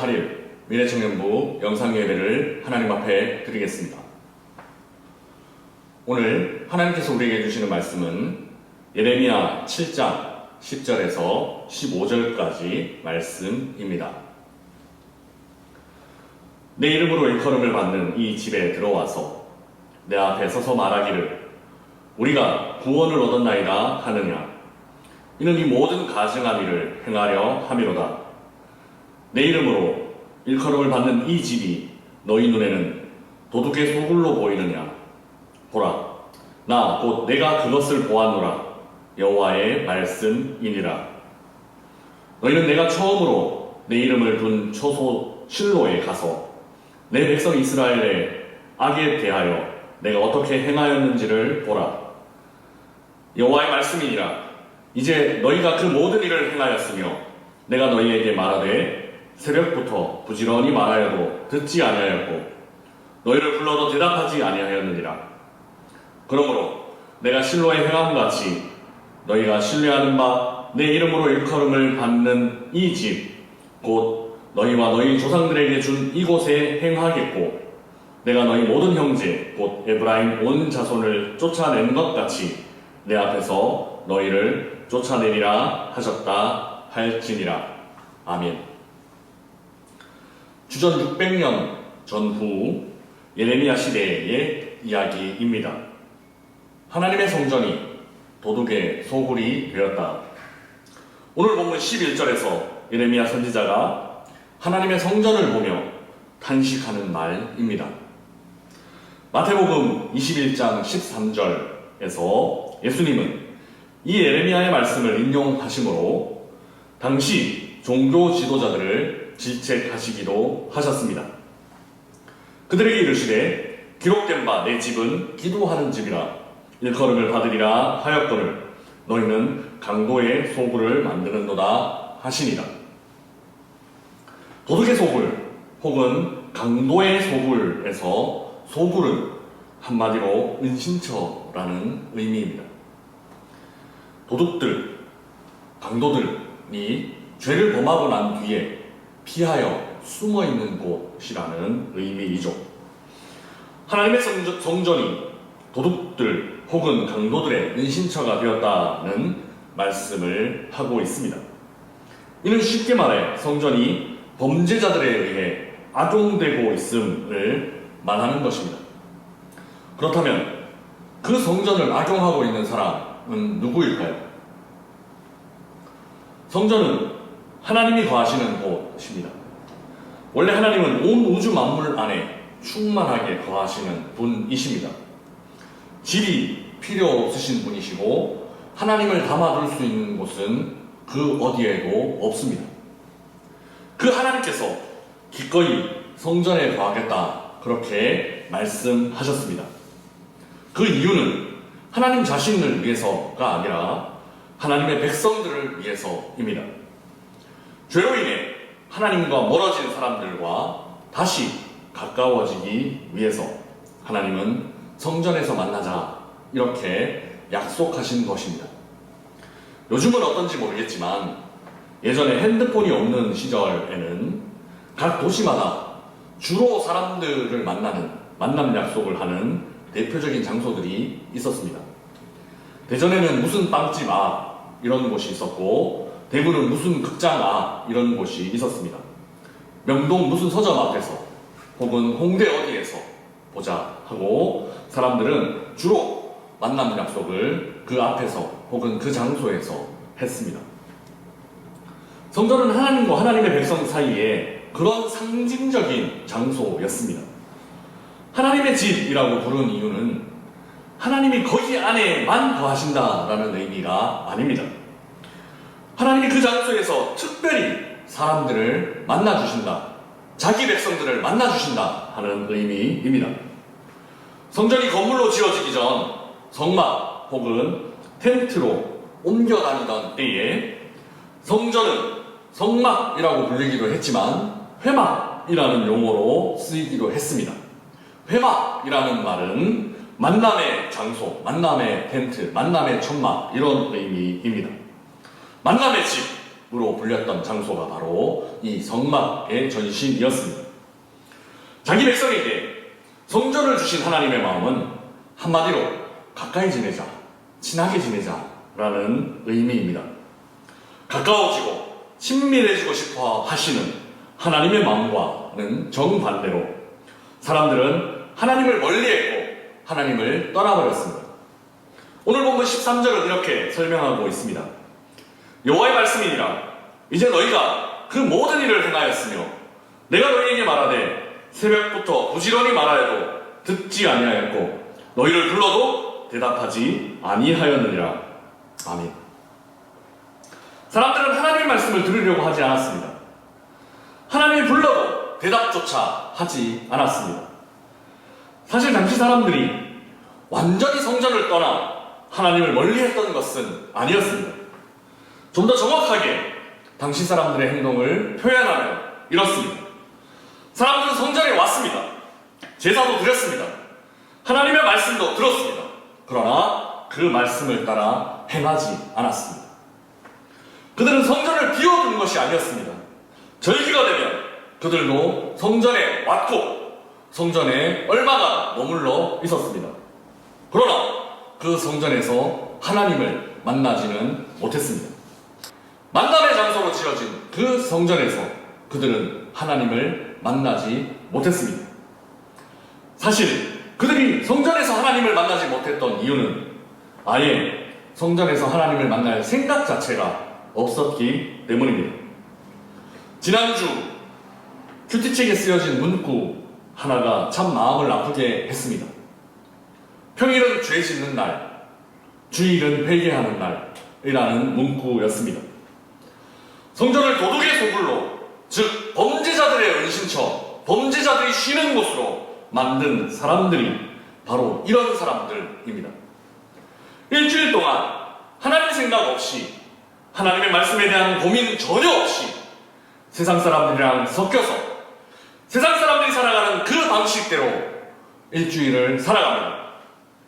8일 미래청년부 영상예배를 하나님 앞에 드리겠습니다. 오늘 하나님께서 우리에게 주시는 말씀은 예레미야 7장 10절에서 15절까지 말씀입니다. 내 이름으로 일컬음을 받는 이 집에 들어와서 내 앞에 서서 말하기를 우리가 구원을 얻었나이다 하느냐. 이는 이 모든 가증한 일을 행하려 함이로다. 내 이름으로 일컬음을 받는 이 집이 너희 눈에는 도둑의 소굴로 보이느냐. 보라, 나 곧 내가 그것을 보았노라. 여호와의 말씀이니라. 너희는 내가 처음으로 내 이름을 둔 처소 실로에 가서 내 백성 이스라엘의 악에 대하여 내가 어떻게 행하였는지를 보라. 여호와의 말씀이니라. 이제 너희가 그 모든 일을 행하였으며 내가 너희에게 말하되 새벽부터 부지런히 말하여도 듣지 아니하였고 너희를 불러도 대답하지 아니하였느니라. 그러므로 내가 실로에 행함같이 너희가 신뢰하는 바 내 이름으로 일컬음을 받는 이 집 곧 너희와 너희 조상들에게 준 이곳에 행하겠고 내가 너희 모든 형제 곧 에브라임 온 자손을 쫓아낸 것 같이 내 앞에서 너희를 쫓아내리라 하셨다 할지니라. 아멘. 주전 600년 전후 예레미야 시대의 이야기입니다. 하나님의 성전이 도둑의 소굴이 되었다. 오늘 본문 11절에서 예레미야 선지자가 하나님의 성전을 보며 탄식하는 말입니다. 마태복음 21장 13절에서 예수님은 이 예레미야의 말씀을 인용하심으로 당시 종교 지도자들을 질책하시기도 하셨습니다. 그들에게 이르시되 기록된 바 내 집은 기도하는 집이라 일컬음을 받으리라 하였거늘 너희는 강도의 소굴을 만드는도다 하시니라. 도둑의 소굴 혹은 강도의 소굴에서 소굴은 한마디로 은신처라는 의미입니다. 도둑들, 강도들이 죄를 범하고 난 뒤에 피하여 숨어있는 곳이라는 의미이죠. 하나님의 성전이 도둑들 혹은 강도들의 은신처가 되었다는 말씀을 하고 있습니다. 이는 쉽게 말해 성전이 범죄자들에 의해 악용되고 있음을 말하는 것입니다. 그렇다면 그 성전을 악용하고 있는 사람은 누구일까요? 성전은 하나님이 거하시는 곳입니다. 원래 하나님은 온 우주 만물 안에 충만하게 거하시는 분이십니다. 집이 필요 없으신 분이시고 하나님을 담아둘 수 있는 곳은 그 어디에도 없습니다. 그 하나님께서 기꺼이 성전에 거하겠다 그렇게 말씀하셨습니다. 그 이유는 하나님 자신을 위해서가 아니라 하나님의 백성들을 위해서입니다. 죄로 인해 하나님과 멀어진 사람들과 다시 가까워지기 위해서 하나님은 성전에서 만나자 이렇게 약속하신 것입니다. 요즘은 어떤지 모르겠지만 예전에 핸드폰이 없는 시절에는 각 도시마다 주로 사람들을 만나는 만남 약속을 하는 대표적인 장소들이 있었습니다. 대전에는 무슨 빵집 앞 이런 곳이 있었고 대구는 무슨 극장 앞 이런 곳이 있었습니다. 명동 무슨 서점 앞에서 혹은 홍대 어디에서 보자 하고 사람들은 주로 만남 약속을 그 앞에서 혹은 그 장소에서 했습니다. 성전은 하나님과 하나님의 백성 사이에 그런 상징적인 장소였습니다. 하나님의 집이라고 부른 이유는 하나님이 거기 안에만 거하신다라는 의미가 아닙니다. 하나님이 그 장소에서 특별히 사람들을 만나주신다, 자기 백성들을 만나주신다 하는 의미입니다. 성전이 건물로 지어지기 전 성막 혹은 텐트로 옮겨 다니던 때에 성전은 성막이라고 불리기도 했지만 회막이라는 용어로 쓰이기도 했습니다. 회막이라는 말은 만남의 장소, 만남의 텐트, 만남의 천막 이런 의미입니다. 만남의 집, 성막으로 불렸던 장소가 바로 이 성막의 전신이었습니다. 자기 백성에게 성전을 주신 하나님의 마음은 한마디로 가까이 지내자, 친하게 지내자라는 의미입니다. 가까워지고 친밀해지고 싶어 하시는 하나님의 마음과는 정반대로 사람들은 하나님을 멀리했고 하나님을 떠나버렸습니다. 오늘 본문 13절은 이렇게 설명하고 있습니다. 여호와의 말씀이니라 이제 너희가 그 모든 일을 행하였으며 내가 너희에게 말하되 새벽부터 부지런히 말하여도 듣지 아니하였고 너희를 불러도 대답하지 아니하였느니라. 아멘. 사람들은 하나님의 말씀을 들으려고 하지 않았습니다. 하나님이 불러도 대답조차 하지 않았습니다. 사실 당시 사람들이 완전히 성전을 떠나 하나님을 멀리했던 것은 아니었습니다. 좀 더 정확하게 당시 사람들의 행동을 표현하면 이렇습니다. 사람들은 성전에 왔습니다. 제사도 드렸습니다. 하나님의 말씀도 들었습니다. 그러나 그 말씀을 따라 행하지 않았습니다. 그들은 성전을 비워둔 것이 아니었습니다. 절기가 되면 그들도 성전에 왔고 성전에 얼마나 머물러 있었습니다. 그러나 그 성전에서 하나님을 만나지는 못했습니다. 만남의 장소로 지어진 그 성전에서 그들은 하나님을 만나지 못했습니다. 사실 그들이 성전에서 하나님을 만나지 못했던 이유는 아예 성전에서 하나님을 만날 생각 자체가 없었기 때문입니다. 지난주 큐티책에 쓰여진 문구 하나가 참 마음을 아프게 했습니다. 평일은 죄 짓는 날, 주일은 회개하는 날이라는 문구였습니다. 성전을 도둑의 소굴로, 즉 범죄자들의 은신처, 범죄자들이 쉬는 곳으로 만든 사람들이 바로 이런 사람들입니다. 일주일 동안 하나님 생각 없이 하나님의 말씀에 대한 고민 전혀 없이 세상 사람들이랑 섞여서 세상 사람들이 살아가는 그 방식대로 일주일을 살아갑니다.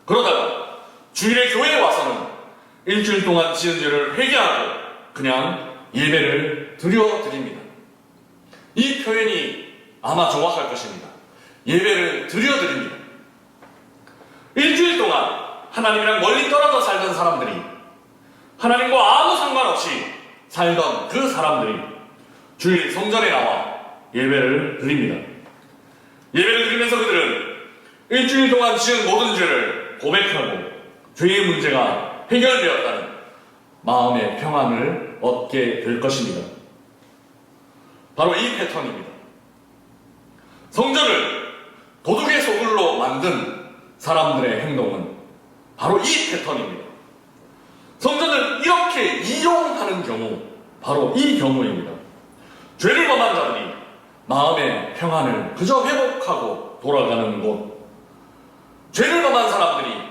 그러다가 주일에 교회에 와서는 일주일 동안 지은 죄를 회개하고 그냥 예배를 드려드립니다. 이 표현이 아마 정확할 것입니다. 예배를 드려드립니다. 일주일 동안 하나님이랑 멀리 떨어져 살던 사람들이 하나님과 아무 상관없이 살던 그 사람들이 주일 성전에 나와 예배를 드립니다. 예배를 드리면서 그들은 일주일 동안 지은 모든 죄를 고백하고 죄의 문제가 해결되었다는 마음의 평안을 얻게 될 것입니다. 바로 이 패턴입니다. 성전을 도둑의 소굴로 만든 사람들의 행동은 바로 이 패턴입니다. 성전을 이렇게 이용하는 경우, 바로 이 경우입니다. 죄를 범한 자들이 마음의 평안을 그저 회복하고 돌아가는 곳, 죄를 범한 사람들이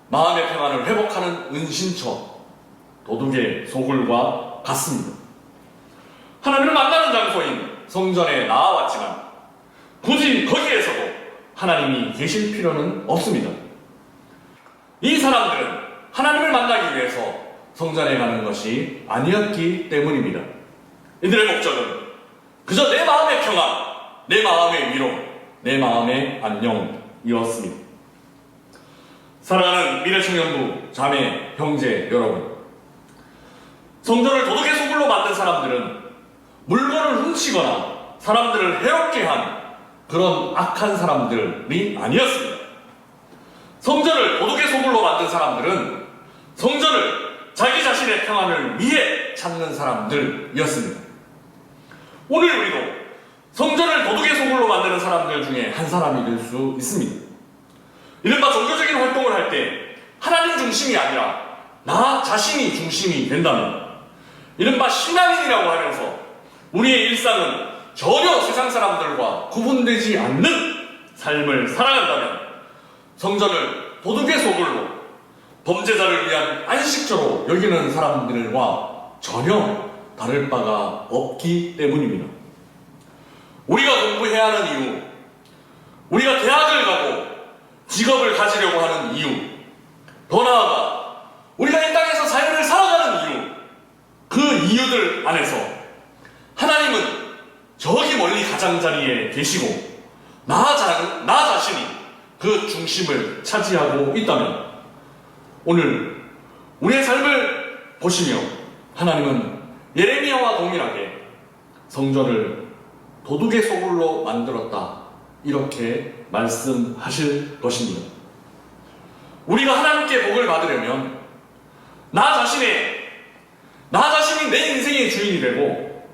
마음의 평안을 회복하는 은신처, 도둑의 소굴과 같습니다. 하나님을 만나는 장소인 성전에 나아왔지만 굳이 거기에서도 하나님이 계실 필요는 없습니다. 이 사람들은 하나님을 만나기 위해서 성전에 가는 것이 아니었기 때문입니다. 이들의 목적은 그저 내 마음의 평안, 내 마음의 위로, 내 마음의 안녕이었습니다. 사랑하는 미래청년부 자매, 형제 여러분, 성전을 도둑의 소굴로 만든 사람들은 물건을 훔치거나 사람들을 해롭게 한 그런 악한 사람들이 아니었습니다. 성전을 도둑의 소굴로 만든 사람들은 성전을 자기 자신의 평안을 위해 찾는 사람들이었습니다. 오늘 우리도 성전을 도둑의 소굴로 만드는 사람들 중에 한 사람이 될 수 있습니다. 이른바 종교적인 활동을 할 때 하나님 중심이 아니라 나 자신이 중심이 된다면, 이른바 신앙인이라고 하면서 우리의 일상은 전혀 세상 사람들과 구분되지 않는 삶을 살아간다면 성전을 도둑의 소굴로, 범죄자를 위한 안식처로 여기는 사람들과 전혀 다를 바가 없기 때문입니다. 우리가 공부해야 하는 이유, 우리가 대학을 가고 직업을 가지려고 하는 이유, 더 나아가 우리가 이 땅에서 삶을 살아가는 이유, 그 이유들 안에서 하나님은 저기 멀리 가장자리에 계시고 나 자신이 그 중심을 차지하고 있다면 오늘 우리의 삶을 보시며 하나님은 예레미야와 동일하게 성전을 도둑의 소굴로 만들었다 이렇게 말씀하실 것입니다. 우리가 하나님께 복을 받으려면 나 자신이 내 인생의 주인이 되고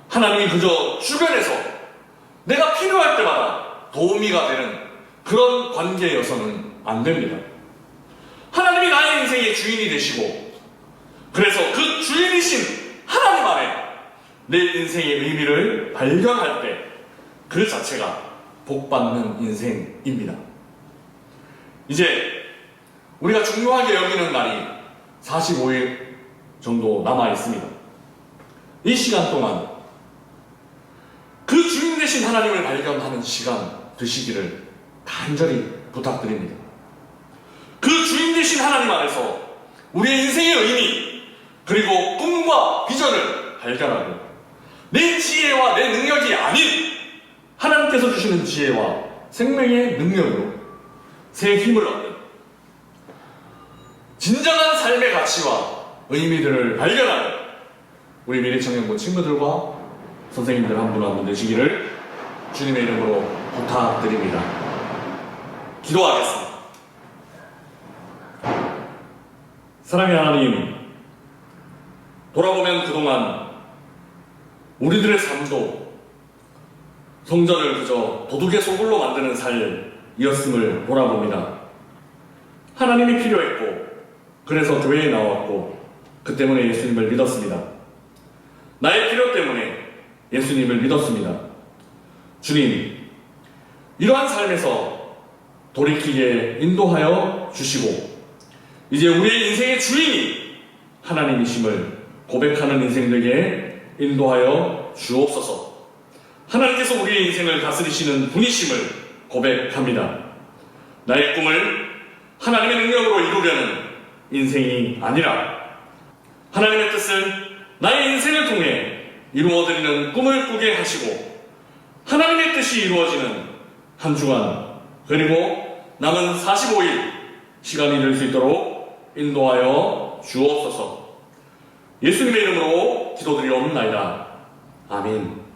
하나님이 그저 주변에서 내가 필요할 때마다 도우미가 되는 그런 관계여서는 안 됩니다. 하나님이 나의 인생의 주인이 되시고 그래서 그 주인이신 하나님 안에 내 인생의 의미를 발견할 때 그 자체가 복받는 인생입니다. 이제 우리가 중요하게 여기는 날이 45일 정도 남아 있습니다. 이 시간 동안 그 주인 되신 하나님을 발견하는 시간 되시기를 간절히 부탁드립니다. 그 주인 되신 하나님 안에서 우리의 인생의 의미 그리고 꿈과 비전을 발견하고 내 지혜와 내 능력이 아닌 하나님께서 주시는 지혜와 생명의 능력으로 새 힘을 얻는 진정한 삶의 가치와 의미들을 발견하는 우리 미래청년부 친구들과 선생님들 한 분 한 분 되시기를 주님의 이름으로 부탁드립니다. 기도하겠습니다. 사랑의 하나님, 돌아보면 그동안 우리들의 삶도 성전을 그저 도둑의 소굴로 만드는 삶이었음을 돌아봅니다. 하나님이 필요했고 그래서 교회에 나왔고 그 때문에 예수님을 믿었습니다. 나의 필요 때문에 예수님을 믿었습니다. 주님, 이러한 삶에서 돌이키게 인도하여 주시고 이제 우리의 인생의 주인이 하나님이심을 고백하는 인생 되게 인도하여 주옵소서. 하나님께서 우리의 인생을 다스리시는 분이심을 고백합니다. 나의 꿈을 하나님의 능력으로 이루려는 인생이 아니라 하나님의 뜻을 나의 인생을 통해 이루어드리는 꿈을 꾸게 하시고 하나님의 뜻이 이루어지는 한 주간 그리고 남은 45일 시간이 될 수 있도록 인도하여 주옵소서. 예수님의 이름으로 기도드리옵나이다. 아멘.